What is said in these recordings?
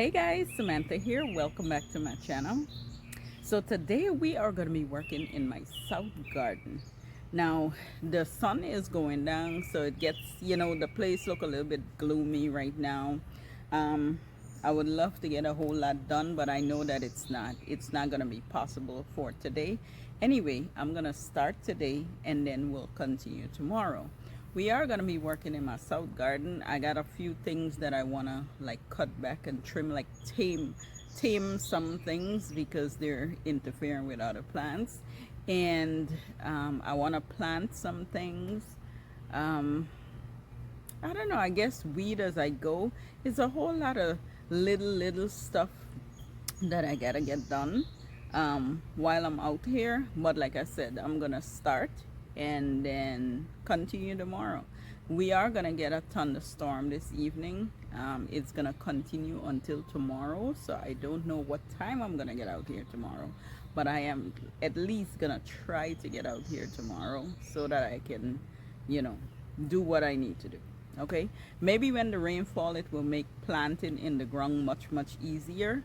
Hey guys, Samantha here. Welcome back to my channel. So today we are going to be working in my south garden. Now the sun is going down, so it gets, the place look a little bit gloomy right now. Um, I would love to get a whole lot done, but I know that it's not going to be possible for today. Anyway, I'm going to start today and then we'll continue tomorrow. We are going to be working in my south garden. I got a few things that I want to like cut back and trim, like tame some things because they're interfering with other plants. And I want to plant some things. um, I don't know, I guess weed as I go. It's a whole lot of little stuff that I gotta get done while I'm out here. But like I said, I'm gonna start and then continue tomorrow. We are gonna get a thunderstorm this evening. It's gonna continue until tomorrow, so I don't know what time I'm gonna get out here tomorrow, but I am at least gonna try to get out here tomorrow so that I can, you know, do what I need to do. Okay, maybe when the rain fall, it will make planting in the ground much easier,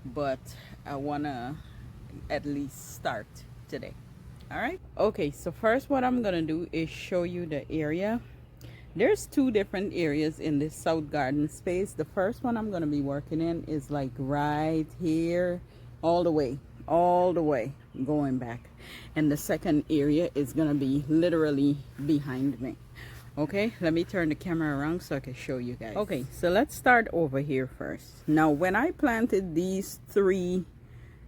but I wanna at least start today. All right, okay, so first what I'm gonna do is show you the area. There's two different areas in this south garden space. The first one I'm gonna be working in is like right here, all the way going back, and the second area is gonna be literally behind me. Okay, let me turn the camera around so I can show you guys. Okay, so let's start over here first. Now when I planted these three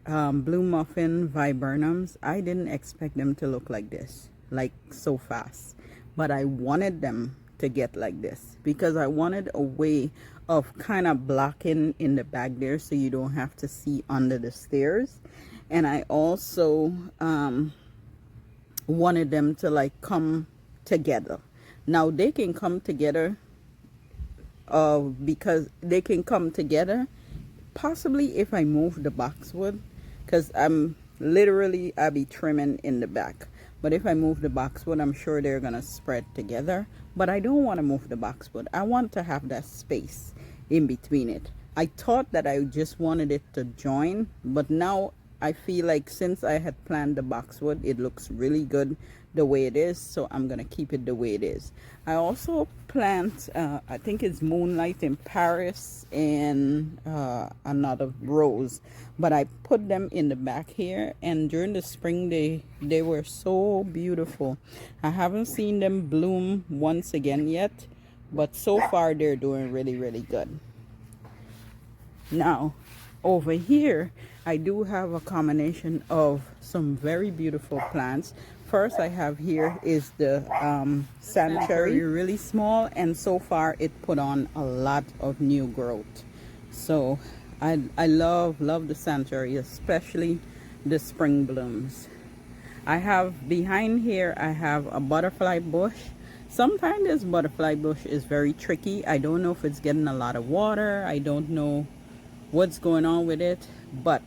blue muffin viburnums, I didn't expect them to look like this, like so fast, but I wanted them to get like this because I wanted a way of kind of blocking in the back there so you don't have to see under the stairs. And I also wanted them to like come together. Now they can come together because they can come together possibly if I move the boxwood, because I'll be trimming in the back. But if I move the boxwood, I'm sure they're gonna spread together. But I don't want to move the boxwood. I want to have that space in between it. I thought that I just wanted it to join, but now I feel like since I had planned the boxwood, it looks really good the way it is, so I'm gonna keep it the way it is. I also plant I think it's Moonlight in Paris and another rose, but I put them in the back here, and during the spring they were so beautiful. I haven't seen them bloom once again yet, but so far they're doing really good. Now over here I do have a combination of some very beautiful plants. First I have here is the sanctuary, really small, and so far it put on a lot of new growth. So I love the sanctuary, especially the spring blooms. I have behind here, I have a butterfly bush. Sometimes this butterfly bush is very tricky. I don't know if it's getting a lot of water. I don't know what's going on with it, but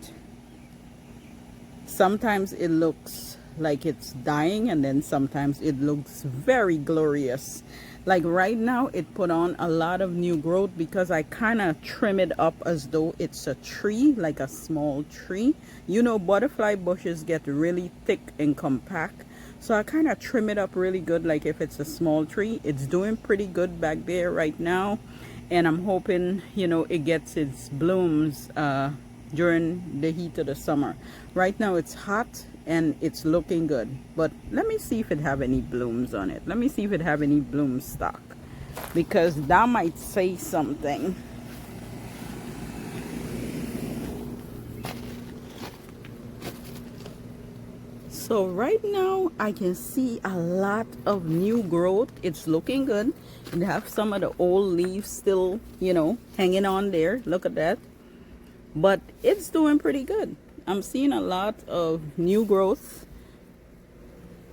sometimes it looks like it's dying, and then sometimes it looks very glorious. Like right now it put on a lot of new growth because I kind of trim it up as though it's a tree, like a small tree. You know, butterfly bushes get really thick and compact, so I kind of trim it up really good, like if it's a small tree. It's doing pretty good back there right now, and I'm hoping, you know, it gets its blooms during the heat of the summer. Right now it's hot and it's looking good, but let me see if it have any blooms on it. Let me see if it have any bloom stock, because that might say something. So right now I can see a lot of new growth. It's looking good. It have some of the old leaves still, you know, hanging on there. Look at that. But it's doing pretty good. I'm seeing a lot of new growth.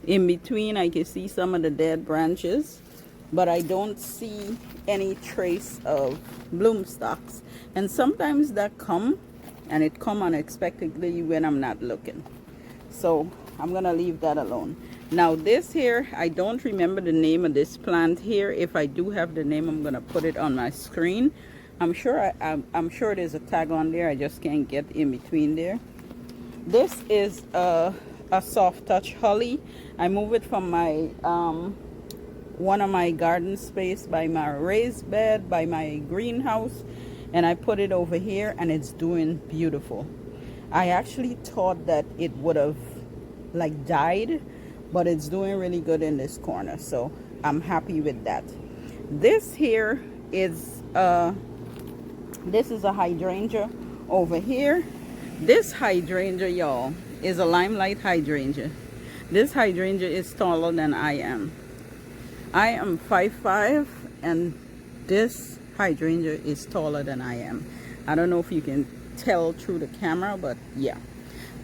In between I can see some of the dead branches, but I don't see any trace of bloom stalks. And sometimes that come, and it come unexpectedly when I'm not looking. So I'm gonna leave that alone. Now this here, I don't remember the name of this plant here. If I do have the name, I'm gonna put it on my screen. I'm sure there's a tag on there. I just can't get in between there. This is a soft touch holly. I move it from my one of my garden space by my raised bed, by my greenhouse, and I put it over here, and it's doing beautiful. I actually thought that it would have like died, but it's doing really good in this corner, so I'm happy with that. This here is this is a hydrangea over here. This hydrangea, y'all, is a limelight hydrangea. This hydrangea is taller than I am. I am 5'5", and this hydrangea is taller than I am. I don't know if you can tell through the camera, but yeah.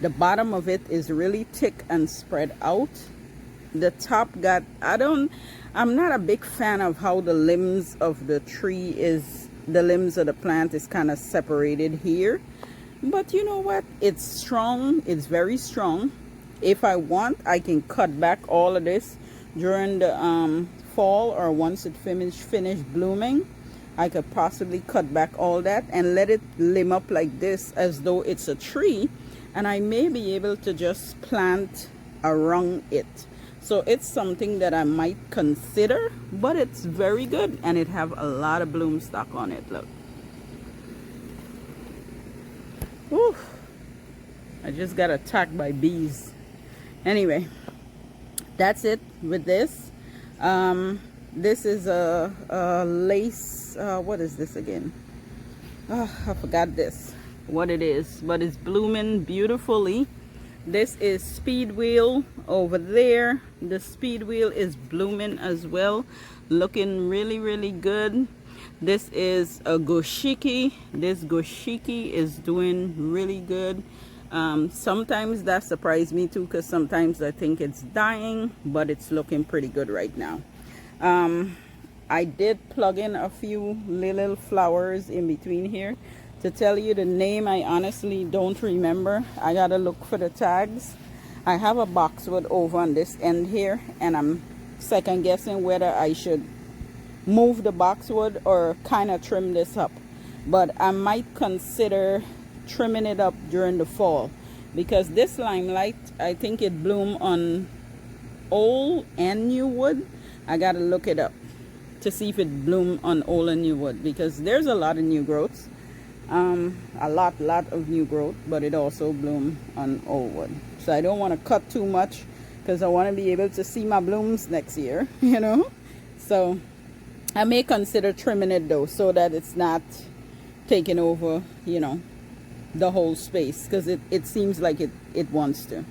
The bottom of it is really thick and spread out. The top got, I'm not a big fan of how the limbs of the tree is, the limbs of the plant is kind of separated here. But you know what? It's strong. It's very strong. If I want, I can cut back all of this during the fall, or once it finish blooming. I could possibly cut back all that and let it limb up like this as though it's a tree, and I may be able to just plant around it. So it's something that I might consider, but it's very good, and it have a lot of bloom stock on it. Look. Whew. I just got attacked by bees. Anyway, that's it with this. This is a lace, what is this again? Oh, I forgot this, what it is, but it's blooming beautifully. This is speed wheel over there. The speed wheel is blooming as well, looking really, really good. This is a goshiki. This goshiki is doing really good. Sometimes that surprised me too, because sometimes I think it's dying, but it's looking pretty good right now. I did plug in a few little flowers in between here. To tell you the name, I honestly don't remember. I gotta look for the tags. I have a boxwood over on this end here, and I'm second guessing whether I should move the boxwood or kind of trim this up. But I might consider trimming it up during the fall, because this limelight, I think it bloom on old and new wood. I gotta look it up to see if it bloom on old and new wood, because there's a lot of new growths. A lot of new growth, but it also bloom on old wood. So I don't want to cut too much, because I want to be able to see my blooms next year, you know. So I may consider trimming it though, so that it's not taking over, you know, the whole space, because it seems like it wants to,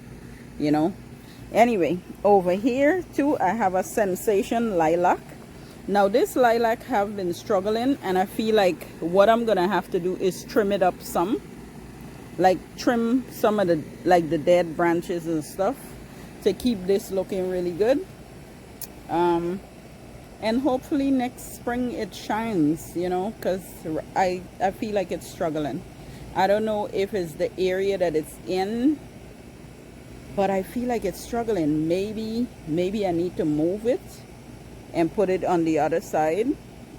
you know. Anyway, over here too, I have a sensation lilac. Now this lilac have been struggling, and I feel like what I'm gonna have to do is trim it up some, like trim some of the the dead branches and stuff, to keep this looking really good. And hopefully next spring it shines, you know, because I feel like it's struggling. I don't know if it's the area that it's in, but I feel like it's struggling. Maybe I need to move it and put it on the other side.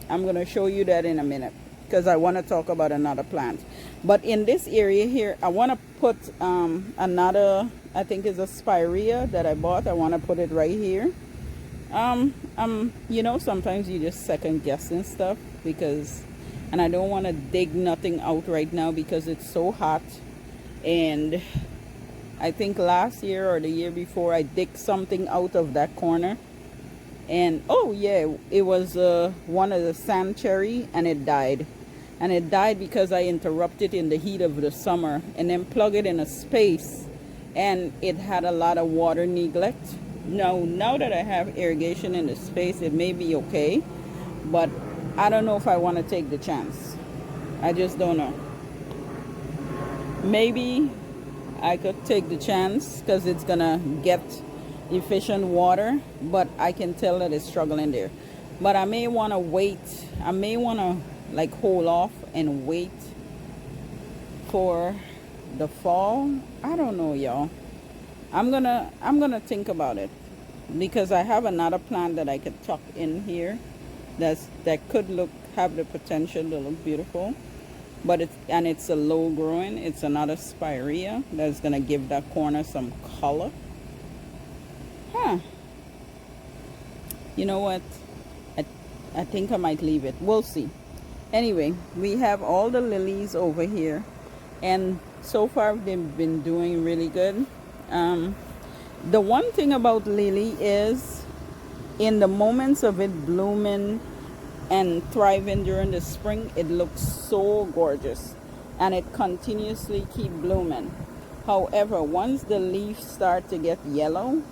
I'm going to show you that in a minute, because I want to talk about another plant. But in this area here, I want to put another, I think it's a spirea that I bought. I want to put it right here. You know, sometimes you just second guessing stuff, and I don't want to dig nothing out right now because it's so hot. And I think last year or the year before, I digged something out of that corner, and oh yeah, it was one of the sand cherry, and it died. And it died because I interrupted in the heat of the summer and then plug it in a space, and it had a lot of water neglect. Now that I have irrigation in the space, it may be okay, but I don't know if I want to take the chance. I just don't know. Maybe I could take the chance because it's gonna get efficient water, but I can tell that it's struggling there. But I may want to wait. I may want to like hold off and wait for the fall. I don't know, y'all. I'm gonna think about it, because I have another plant that I could tuck in here that could look have the potential to look beautiful, but it's a low growing. It's another spirea that's gonna give that corner some color. Huh. You know what? I, I think I might leave it. We'll see. Anyway, we have all the lilies over here, and so far they've been doing really good. The one thing about lily is, in the moments of it blooming and thriving during the spring, it looks so gorgeous, and it continuously keep blooming. However, once the leaves start to get yellow,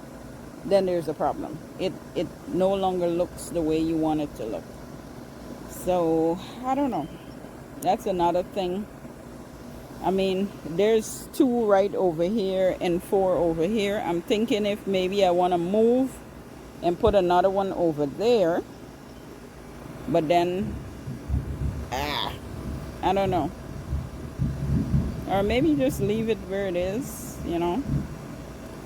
then there's a problem. It no longer looks the way you want it to look. So I don't know. That's another thing. I mean, there's 2 right over here and 4 over here. I'm thinking if maybe I want to move and put another one over there, but then I don't know. Or maybe just leave it where it is, you know.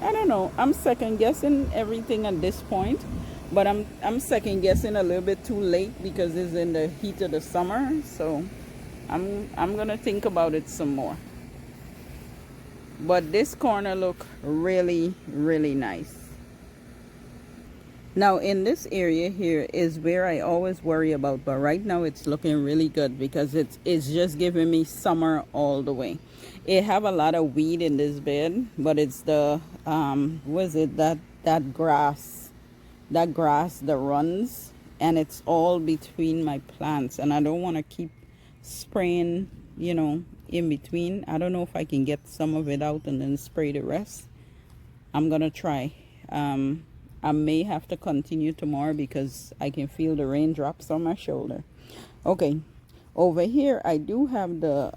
I don't know. I'm second guessing everything at this point, but I'm second guessing a little bit too late because it's in the heat of the summer. So I'm gonna think about it some more. But this corner look really, really nice. Now in this area here is where I always worry about, but right now it's looking really good because it's just giving me summer all the way. It have a lot of weed in this bed, but it's the what is it, that grass that runs, and it's all between my plants, and I don't want to keep spraying, you know, in between. I don't know if I can get some of it out and then spray the rest. I'm gonna try. I may have to continue tomorrow because I can feel the raindrops on my shoulder. Okay, over here I do have the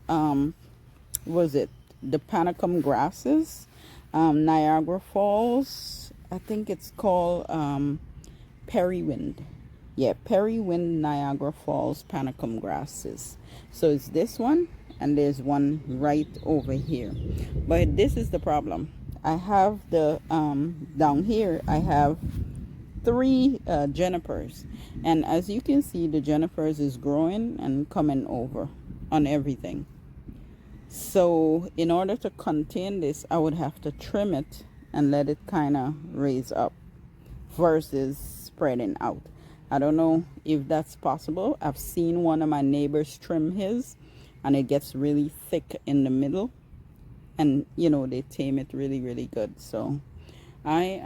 the panicum grasses, Niagara Falls. I think it's called periwind. Yeah, periwind Niagara Falls panicum grasses. So it's this one, and there's one right over here. But this is the problem. I have the down here I have 3 junipers, and as you can see, the junipers is growing and coming over on everything. So in order to contain this, I would have to trim it and let it kind of raise up versus spreading out. I don't know if that's possible. I've seen one of my neighbors trim his, and it gets really thick in the middle, and you know, they tame it really, really good. So I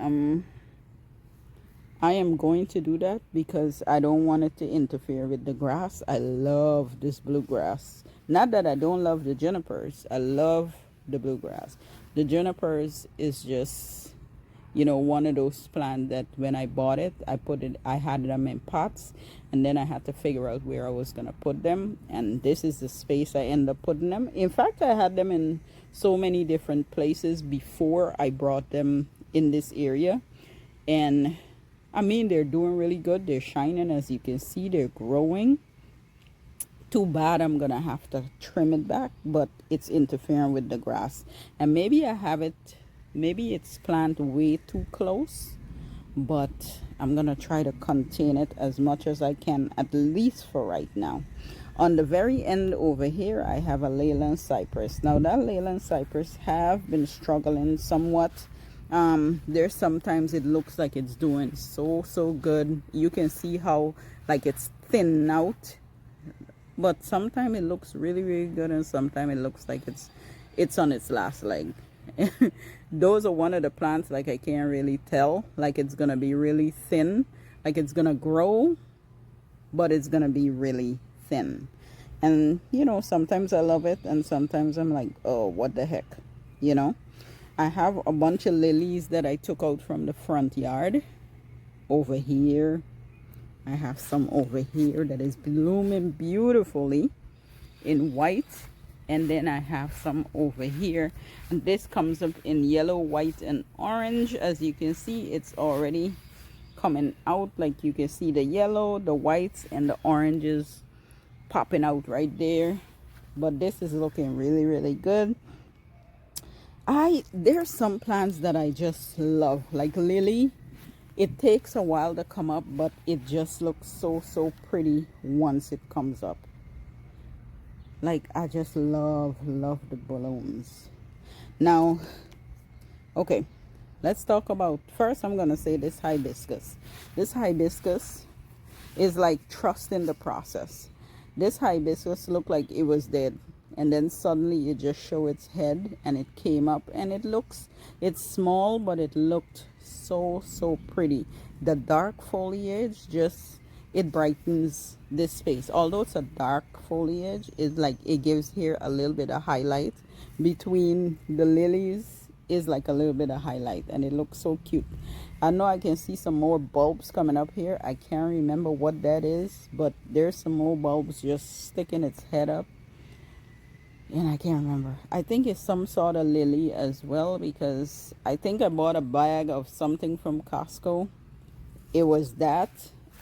am going to do that because I don't want it to interfere with the grass. I love this bluegrass. Not that I don't love the junipers. I love the bluegrass. The junipers is just, you know, one of those plants that when I bought it, I had them in pots, and then I had to figure out where I was going to put them, and this is the space I end up putting them. In fact, I had them in so many different places before I brought them in this area, and I mean, they're doing really good. They're shining, as you can see. They're growing. Too bad I'm gonna have to trim it back, but it's interfering with the grass, and maybe I have it, maybe it's planted way too close, but I'm gonna try to contain it as much as I can, at least for right now. On the very end over here, I have a Leyland cypress. Now that Leyland cypress have been struggling somewhat. There's sometimes it looks like it's doing so good. You can see how like it's thin out, but sometimes it looks really, really good, and sometimes it looks like it's on its last leg. Those are one of the plants, like I can't really tell, like it's gonna be really thin, like it's gonna grow, but it's gonna be really thin. And you know, sometimes I love it, and sometimes I'm like, oh, what the heck, you know. I have a bunch of lilies that I took out from the front yard over here. I have some over here that is blooming beautifully in white, and then I have some over here, and this comes up in yellow, white, and orange. As you can see, it's already coming out. Like you can see the yellow, the whites, and the oranges popping out right there. But this is looking really, really good. There's some plants that I just love, like lily. It takes a while to come up, but it just looks so pretty once it comes up. Like, I just love the balloons. Now, okay, let's talk about, first I'm gonna say this hibiscus. This hibiscus is like trusting the process. This hibiscus looked like it was dead, and then suddenly it just showed its head and it came up, and it's small, but it looked so pretty. The dark foliage just, it brightens this space. Although it's a dark foliage, it's like it gives here a little bit of highlight between the lilies, is like a little bit of highlight, and it looks so cute. I know I can see some more bulbs coming up here. I can't remember what that is, but there's some more bulbs just sticking its head up, and I can't remember. I think it's some sort of lily as well, because I think I bought a bag of something from Costco. It was that,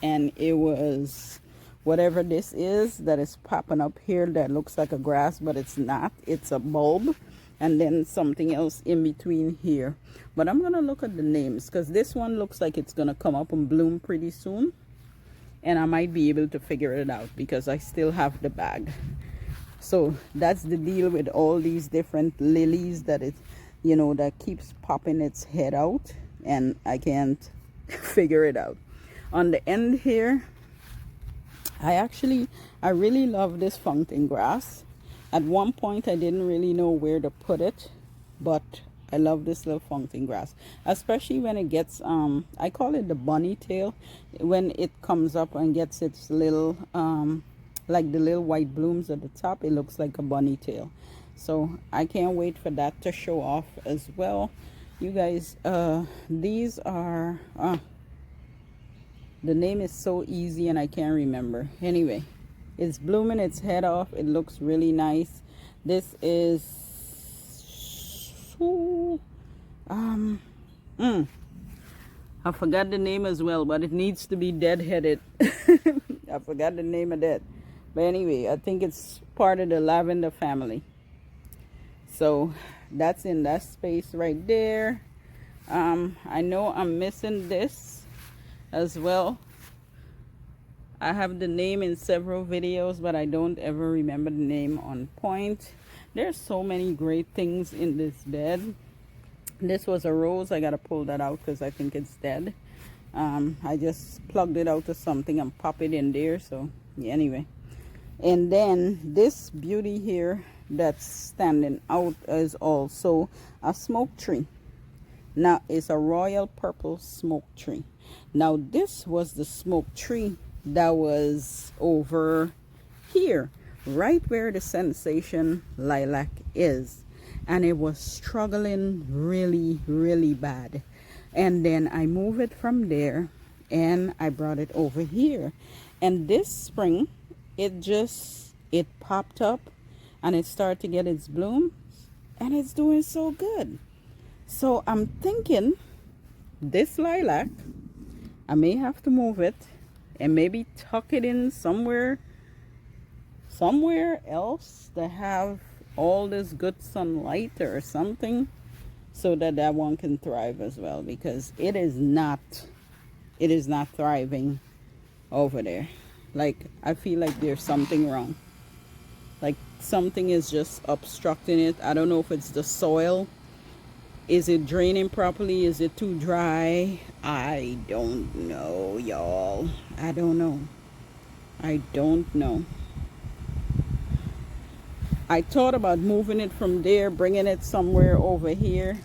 and it was whatever this is that is popping up here that looks like a grass, but it's not. It's a bulb, and then something else in between here. But I'm gonna look at the names, because this one looks like it's gonna come up and bloom pretty soon, and I might be able to figure it out because I still have the bag. So that's the deal with all these different lilies, that it, you know, that keeps popping its head out, and I can't figure it out. On the end here, I really love this fountain grass. At one point I didn't really know where to put it, but I love this little fountain grass, especially when it gets I call it the bunny tail, when it comes up and gets its little like the little white blooms at the top. It looks like a bunny tail. So I can't wait for that to show off as well, you guys. These are the name is so easy and I can't remember. Anyway, it's blooming its head off. It looks really nice. This is I forgot the name as well, but it needs to be dead-headed. I forgot the name of that. But anyway, I think it's part of the lavender family. So that's in that space right there. I know I'm missing this as well. I have the name in several videos, but I don't ever remember the name on point. There's so many great things in this bed. This was a rose. I gotta pull that out because I think it's dead. I just plugged it out to something and pop it in there. So yeah, anyway. And then this beauty here that's standing out is also a smoke tree. Now it's a royal purple smoke tree. Now this was the smoke tree that was over here, right where the Sensation lilac is, and it was struggling really bad. And then I moved it from there and I brought it over here, and this spring it popped up and it started to get its bloom, and it's doing so good. So I'm thinking this lilac, I may have to move it and maybe tuck it in somewhere else to have all this good sunlight or something, so that that one can thrive as well, because it is not thriving over there. Like, I feel like there's something wrong, like something is just obstructing it. I don't know if it's the soil. Is it draining properly? Is it too dry? I don't know, y'all. I don't know. I thought about moving it from there, bringing it somewhere over here.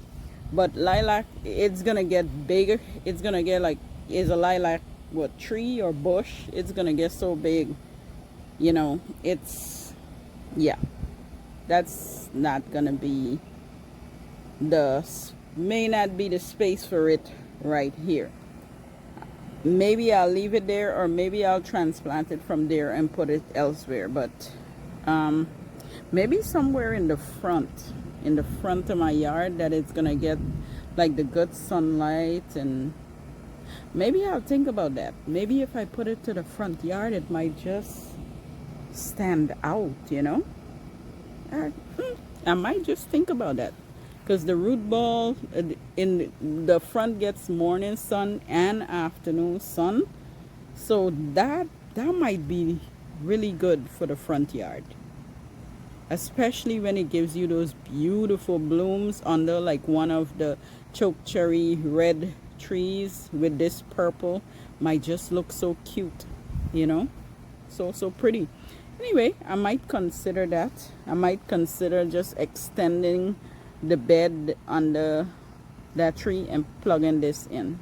But lilac, it's gonna get bigger. It's gonna get like, is a lilac what, tree or bush? It's gonna get so big, you know. It's, yeah, that's not gonna be may not be the space for it right here. Maybe I'll leave it there, or maybe I'll transplant it from there and put it elsewhere. But maybe somewhere in the front of my yard, that it's gonna get like the good sunlight. And maybe I'll think about that. Maybe if I put it to the front yard, it might just stand out, you know. I might just think about that. because the root ball in the front gets morning sun and afternoon sun. So that might be really good for the front yard, especially when it gives you those beautiful blooms under like one of the choke cherry red trees with this purple. Might just look so cute, you know, so pretty. Anyway, I might consider that. I might consider just extending the bed under that tree and plugging this in.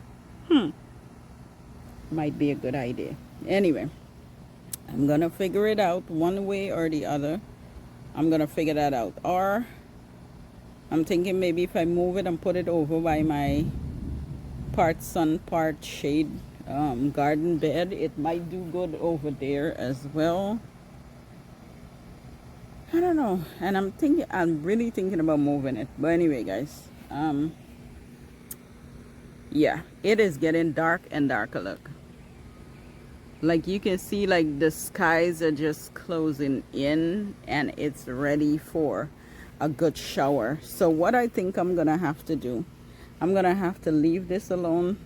Might be a good idea. Anyway, I'm gonna figure it out one way or the other. I'm gonna figure that out. Or I'm thinking maybe if I move it and put it over by my part sun part shade garden bed, it might do good over there as well. I don't know. And I'm really thinking about moving it. But anyway, guys, yeah, it is getting dark and darker. Look, like you can see, like the skies are just closing in and it's ready for a good shower. So what I think I'm gonna have to do, I'm gonna have to leave this alone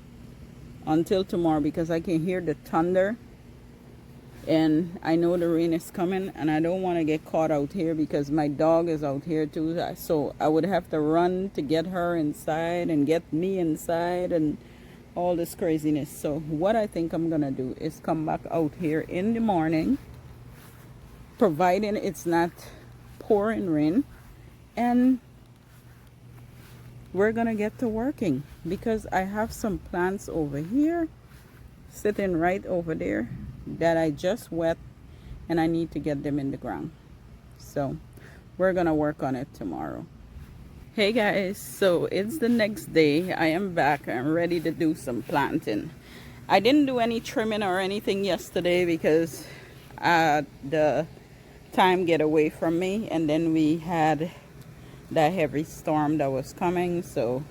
until tomorrow, because I can hear the thunder and I know the rain is coming, and I don't want to get caught out here because my dog is out here too. So I would have to run to get her inside and get me inside and all this craziness. So what I think I'm gonna do is come back out here in the morning, providing it's not pouring rain, and we're gonna get to working, because I have some plants over here sitting right over there that I just wet, and I need to get them in the ground. So we're gonna work on it tomorrow. Hey guys, so it's the next day. I am back. I'm ready to do some planting. I didn't do any trimming or anything yesterday because the time get away from me, and then we had that heavy storm that was coming, so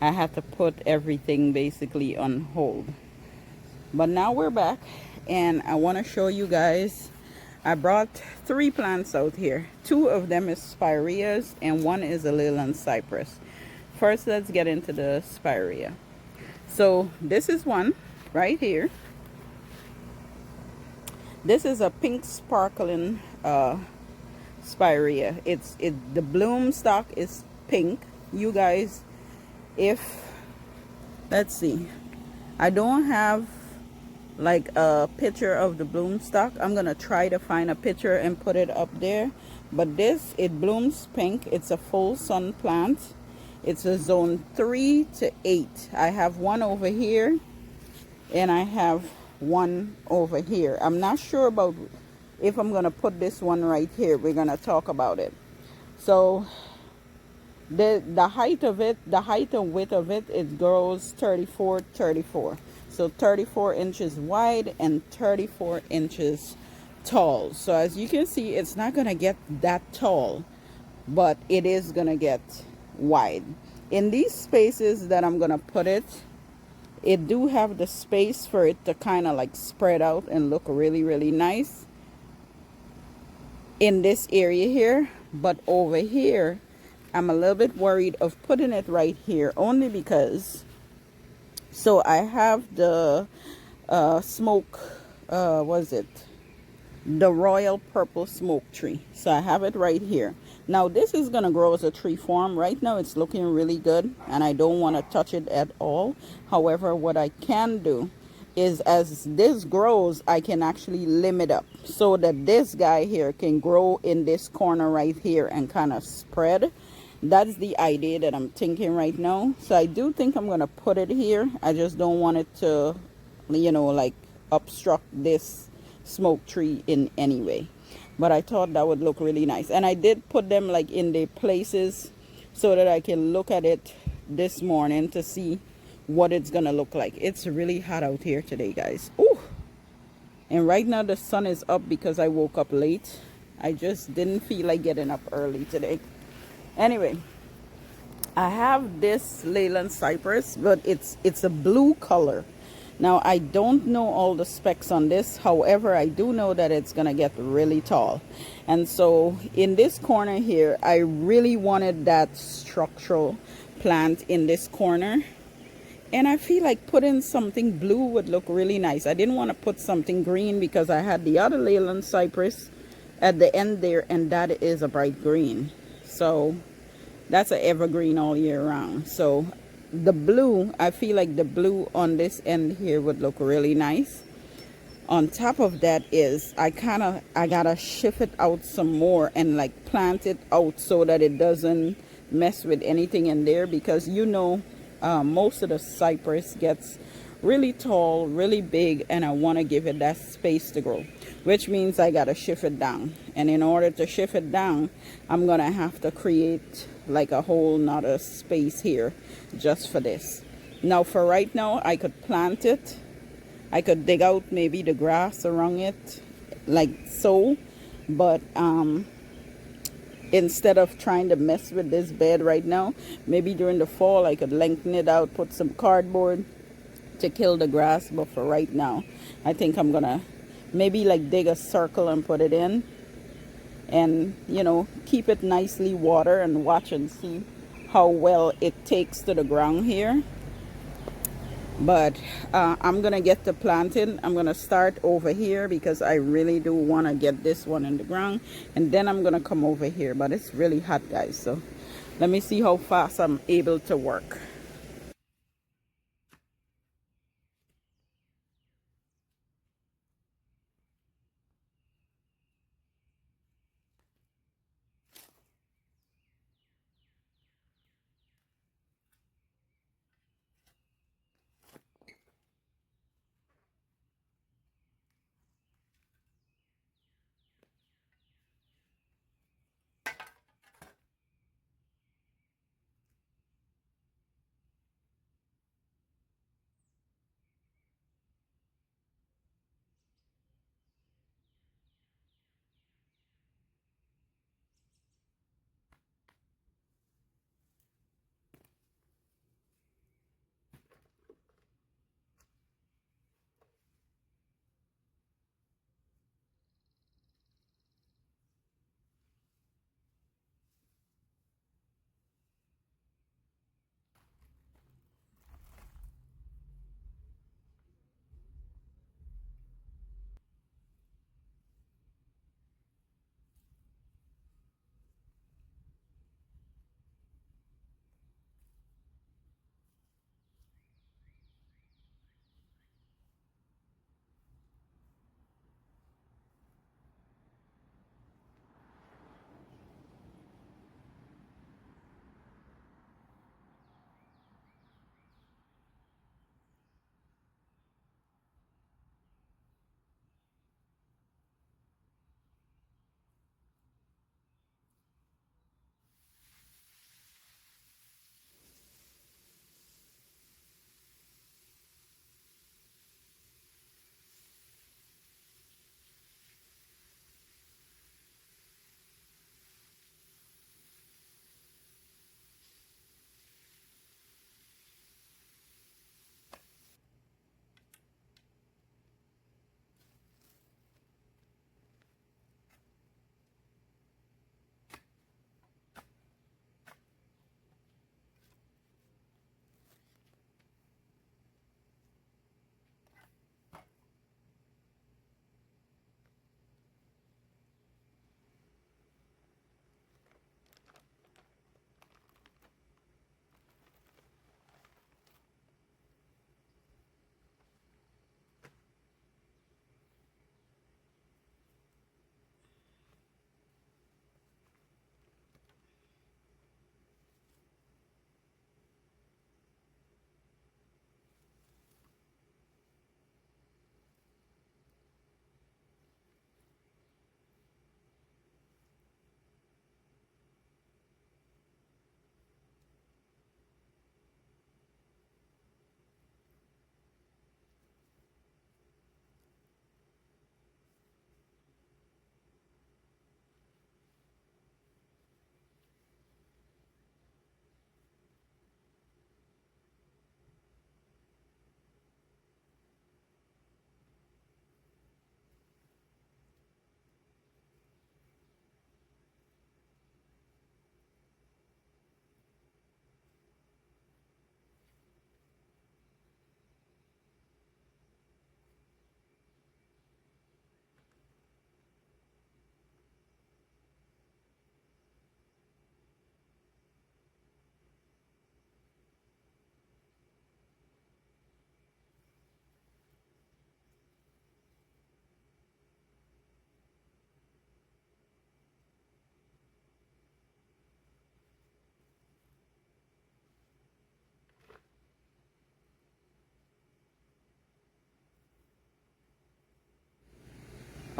I had to put everything basically on hold. But now we're back, and I want to show you guys. I brought 3 plants out here. 2 of them is spireas and 1 is a Leyland cypress. First, let's get into the spirea. So this is one right here. This is a pink sparkling spirea. The bloom stalk is pink. You guys, let's see, I don't have like a picture of the bloom stalk. I'm gonna try to find a picture and put it up there. But it blooms pink. It's a full sun plant. It's a zone 3 to 8. I have one over here and I have one over here. I'm not sure about if I'm gonna put this one right here. We're gonna talk about it. So the height of it, the height and width of it, it grows 34. So 34 inches wide and 34 inches tall. So as you can see, it's not gonna get that tall, but it is gonna get wide. In these spaces that I'm gonna put it do have the space for it to kind of like spread out and look really, really nice in this area here. But over here, I'm a little bit worried of putting it right here, only because, so I have the the royal purple smoke tree. So I have it right here. Now this is gonna grow as a tree form. Right now it's looking really good and I don't want to touch it at all. However, what I can do is, as this grows, I can actually limb it up so that this guy here can grow in this corner right here and kind of spread. That's the idea that I'm thinking right now. So I do think I'm gonna put it here. I just don't want it to, you know, like obstruct this smoke tree in any way. But I thought that would look really nice, and I did put them like in their places so that I can look at it this morning to see what it's gonna look like. It's really hot out here today, guys. Ooh. And right now the sun is up because I woke up late. I just didn't feel like getting up early today. Anyway, I have this Leyland cypress, but it's a blue color. Now, I don't know all the specs on this. However, I do know that it's going to get really tall. And so in this corner here, I really wanted that structural plant in this corner. And I feel like putting something blue would look really nice. I didn't want to put something green because I had the other Leyland cypress at the end there, and that is a bright green. So that's an evergreen all year round. So the blue, I feel like the blue on this end here would look really nice. On top of that is I gotta shift it out some more and like plant it out so that it doesn't mess with anything in there, because most of the cypress gets really tall, really big, and I want to give it that space to grow, which means I gotta shift it down. And in order to shift it down, I'm gonna have to create like a whole nother space here just for this. Now for right now, I could plant it. I could dig out maybe the grass around it like so, but instead of trying to mess with this bed right now, maybe during the fall I could lengthen it out, put some cardboard to kill the grass. But for right now, I think I'm gonna maybe like dig a circle and put it in, and keep it nicely water and watch and see how well it takes to the ground here. But I'm gonna get to planting. I'm gonna start over here because I really do want to get this one in the ground, and then I'm gonna come over here. But it's really hot, guys, so let me see how fast I'm able to work.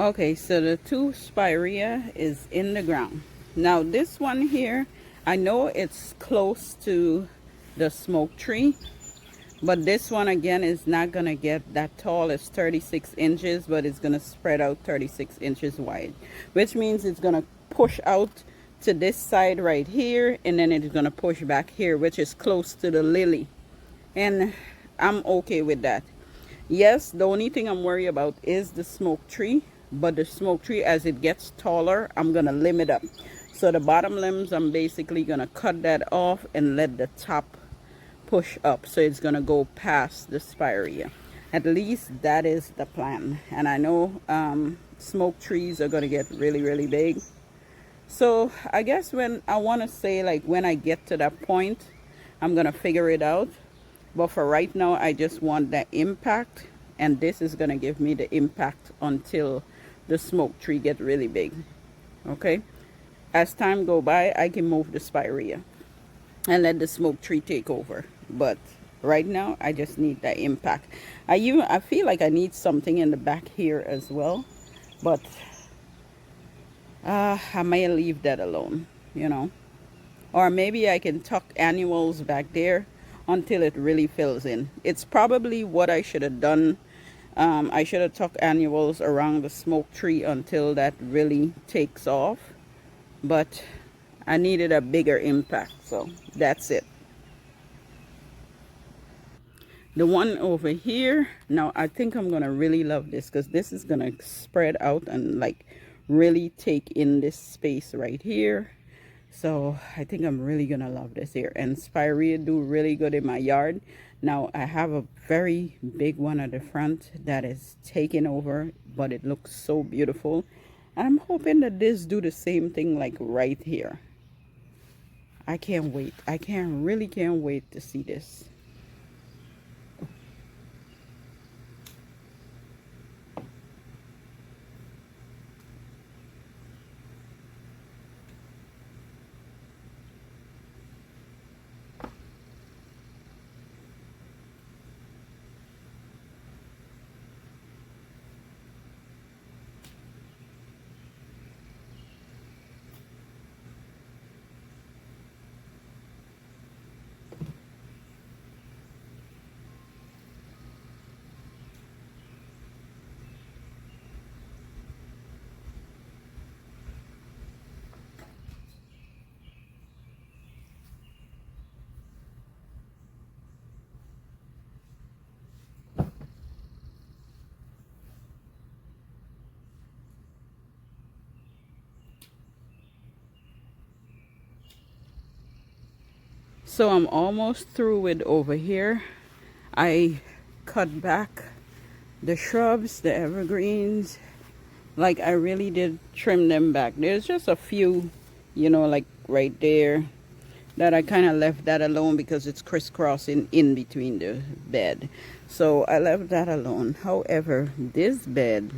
Okay, so the two spirea is in the ground. Now this one here, I know it's close to the smoke tree, but this one again is not gonna get that tall. It's 36 inches, but it's gonna spread out 36 inches wide, which means it's gonna push out to this side right here, and then it's gonna push back here, which is close to the lily. And I'm okay with that. Yes, the only thing I'm worried about is the smoke tree, but the smoke tree, as it gets taller, I'm gonna limit up. So the bottom limbs, I'm basically gonna cut that off and let the top push up, so it's gonna go past the spirea. At least that is the plan. And I know smoke trees are gonna get really big. So I guess when I want to say, like, when I get to that point, I'm gonna figure it out. But for right now, I just want that impact, and this is gonna give me the impact until the smoke tree get really big. Okay, as time go by, I can move the spirea and let the smoke tree take over. But right now, I just need that impact. I feel like I need something in the back here as well, but I may leave that alone, you know. Or maybe I can tuck annuals back there until it really fills in. It's probably what I should have done. I should have tucked annuals around the smoke tree until that really takes off. But I needed a bigger impact, so that's it. The one over here, now I think I'm gonna really love this, because this is gonna spread out and like really take in this space right here. So I think I'm really gonna love this here. And spirea do really good in my yard. Now I have a very big one at the front that is taking over, but it looks so beautiful. And I'm hoping that this do the same thing, like right here. I can't wait. I really can't wait to see this. So I'm almost through with over here. I cut back the shrubs, the evergreens. Like, I really did trim them back. There's just a few, you know, like right there, that I kind of left that alone because it's crisscrossing in between the bed. So I left that alone. However, this bed,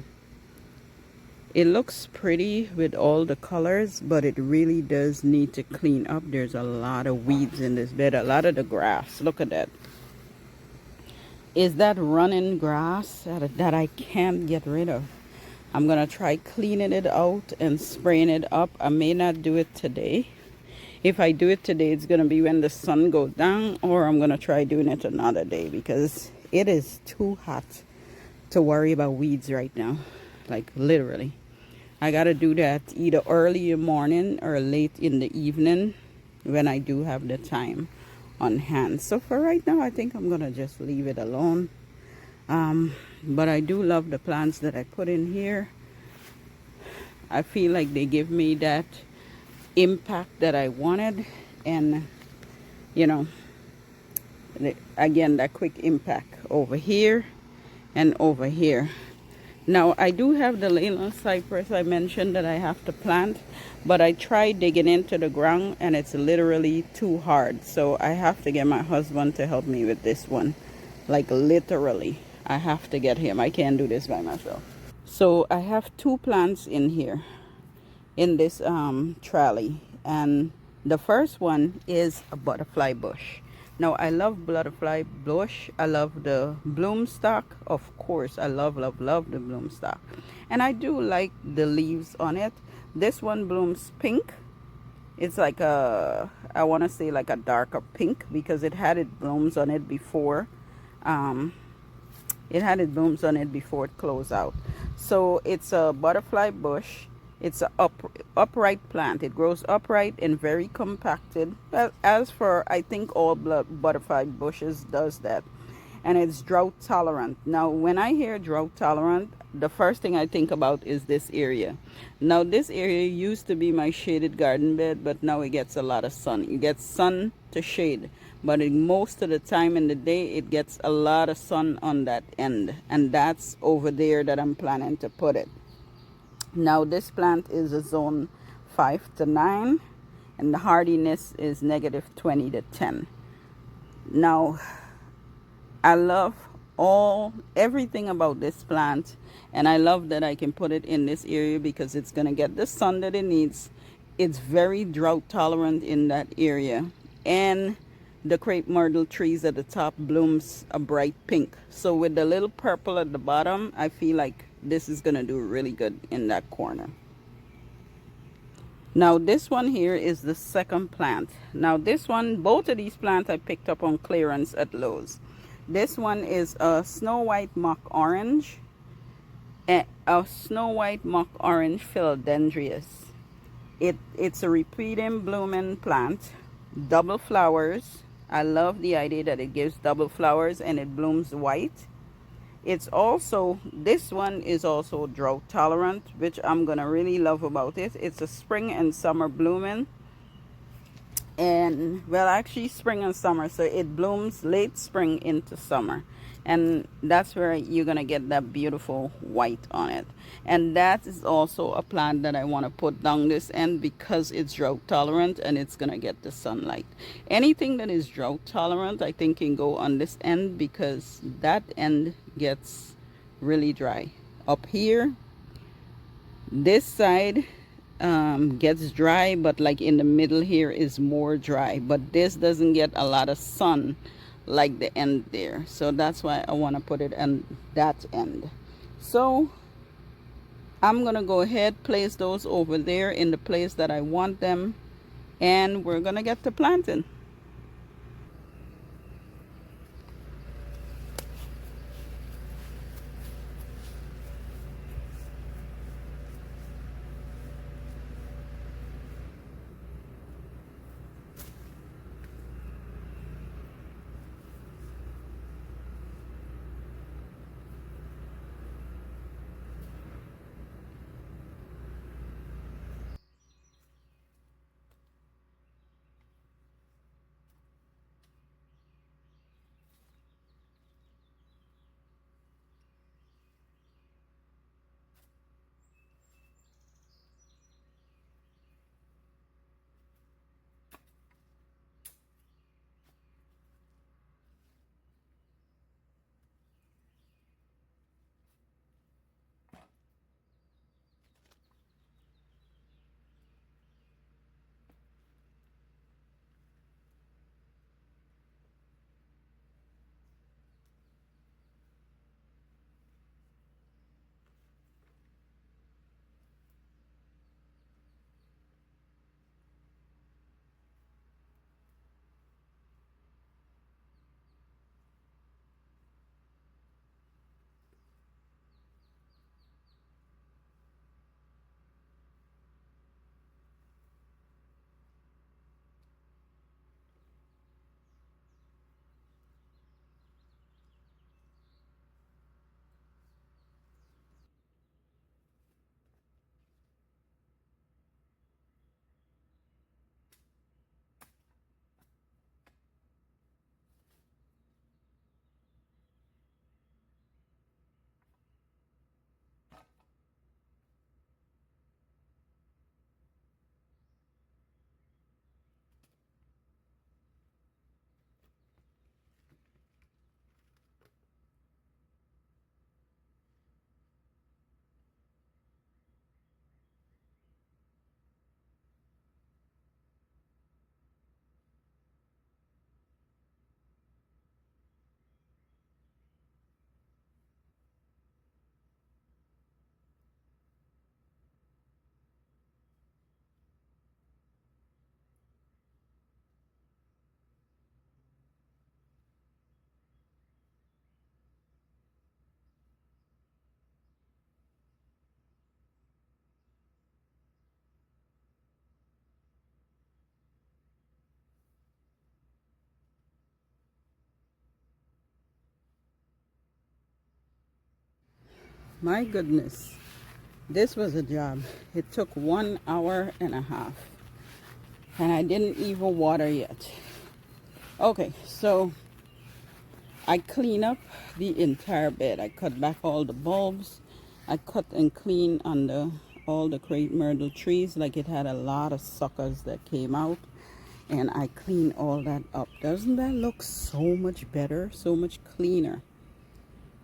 it looks pretty with all the colors, but it really does need to clean up. There's a lot of weeds in this bed, a lot of the grass. Look at that. Is that running grass that I can't get rid of? I'm gonna try cleaning it out and spraying it up. I may not do it today. If I do it today, it's gonna be when the sun goes down, or I'm gonna try doing it another day, because it is too hot to worry about weeds right now. Like, literally. I gotta do that either early in the morning or late in the evening when I do have the time on hand. So for right now, I think I'm gonna just leave it alone. But I do love the plants that I put in here. I feel like they give me that impact that I wanted, and you know, again, that quick impact over here and over here. Now I do have the Leyland cypress I mentioned that I have to plant, but I tried digging into the ground and it's literally too hard. So I have to get my husband to help me with this one. Like, literally, I have to get him. I can't do this by myself. So I have two plants in here in this trolley, and the first one is a butterfly bush. Now I love butterfly bush. I love the bloom stalk. Of course, I love the bloom stalk. And I do like the leaves on it. This one blooms pink. It's like a, I want to say like a darker pink because it had it blooms on it before. Um, it had its blooms on it before it closed out. So it's a butterfly bush. It's a upright plant. It grows upright and very compacted. Well, as for I think all butterfly bushes does that, and it's drought tolerant. Now, when I hear drought tolerant, the first thing I think about is this area. Now, this area used to be my shaded garden bed, but now it gets a lot of sun. It gets sun to shade, but most of the time in the day, it gets a lot of sun on that end, and that's over there that I'm planning to put it. Now, this plant is a zone 5 to 9, and the hardiness is negative 20 to 10. Now, I love everything about this plant, and I love that I can put it in this area because it's going to get the sun that it needs. It's very drought tolerant in that area, and the crepe myrtle trees at the top blooms a bright pink. So with the little purple at the bottom, I feel like this is going to do really good in that corner. Now this one here is the second plant. Now this one, both of these plants I picked up on clearance at Lowe's. This one is a snow white mock orange, and a snow white mock orange philodendrius. It's a repeating blooming plant, double flowers. I love the idea that it gives double flowers and it blooms white. It's also, this one is also drought tolerant, which I'm gonna really love about it. It's a spring and summer blooming, and well, actually spring and summer, so it blooms late spring into summer, and that's where you're gonna get that beautiful white on it. And that is also a plant that I want to put down this end because it's drought tolerant and it's gonna get the sunlight. Anything that is drought tolerant I think can go on this end because that end gets really dry. Up here, this side gets dry, but like in the middle here is more dry, but this doesn't get a lot of sun like the end there, so that's why I want to put it on that end. So I'm gonna go ahead, place those over there in the place that I want them, and we're gonna get to planting. My goodness, this was a job. It took 1 hour and a half, and I didn't even water yet. Okay, so I clean up the entire bed. I cut back all the bulbs. I cut and clean under all the crepe myrtle trees, like it had a lot of suckers that came out, and I clean all that up. Doesn't that look so much better, so much cleaner?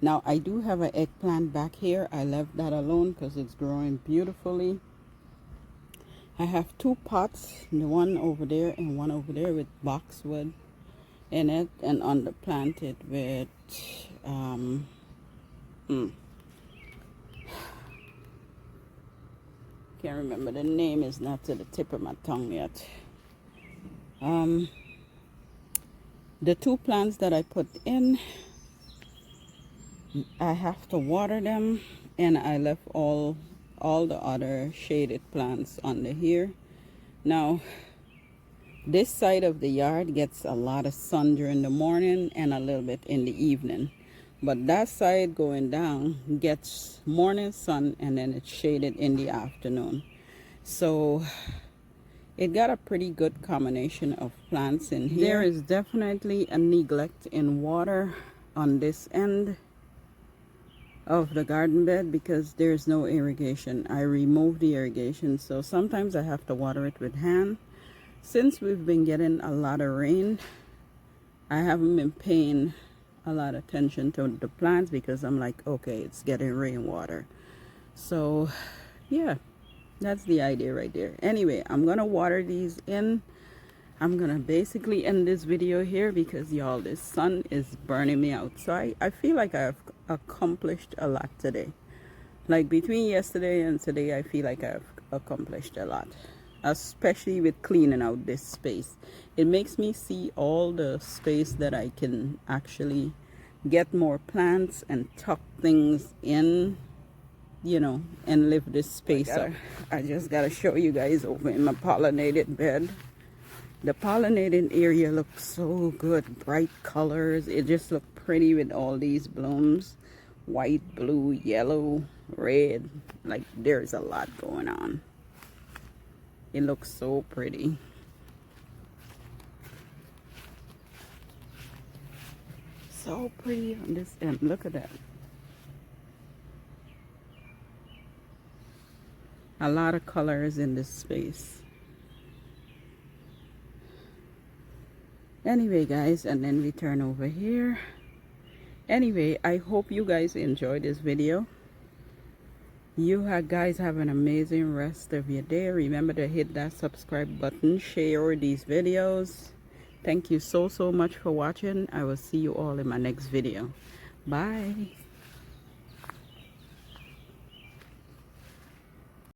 Now I do have an eggplant back here. I left that alone because it's growing beautifully. I have 2 pots, the one over there and one over there, with boxwood in it, and underplanted with can't remember the name, is not to the tip of my tongue yet. The 2 plants that I put in, I have to water them, and I left all the other shaded plants under here. Now this side of the yard gets a lot of sun during the morning and a little bit in the evening, but that side going down gets morning sun and then it's shaded in the afternoon. So it got a pretty good combination of plants in here. There is definitely a neglect in water on this end of the garden bed because there's no irrigation. I removed the irrigation, so sometimes I have to water it with hand. Since we've been getting a lot of rain, I haven't been paying a lot of attention to the plants because I'm like, okay, it's getting rainwater. So yeah, that's the idea right there. Anyway, I'm gonna water these in. I'm gonna basically end this video here because y'all, this sun is burning me out. So I feel like I've accomplished a lot today. Like between yesterday and today, I feel like I've accomplished a lot, especially with cleaning out this space. It makes me see all the space that I can actually get more plants and tuck things in, you know, and live this space up. I just gotta show you guys over in my pollinated bed. The pollinated area looks so good, bright colors. It just looked pretty with all these blooms, white, blue, yellow, red. Like there's a lot going on. It looks so pretty. So pretty on this end. Look at that. A lot of colors in this space. Anyway guys, and then we turn over here. Anyway, I hope you guys enjoyed this video. You guys have an amazing rest of your day. Remember to hit that subscribe button, share these videos. Thank you so much for watching. I will see you all in my next video. Bye.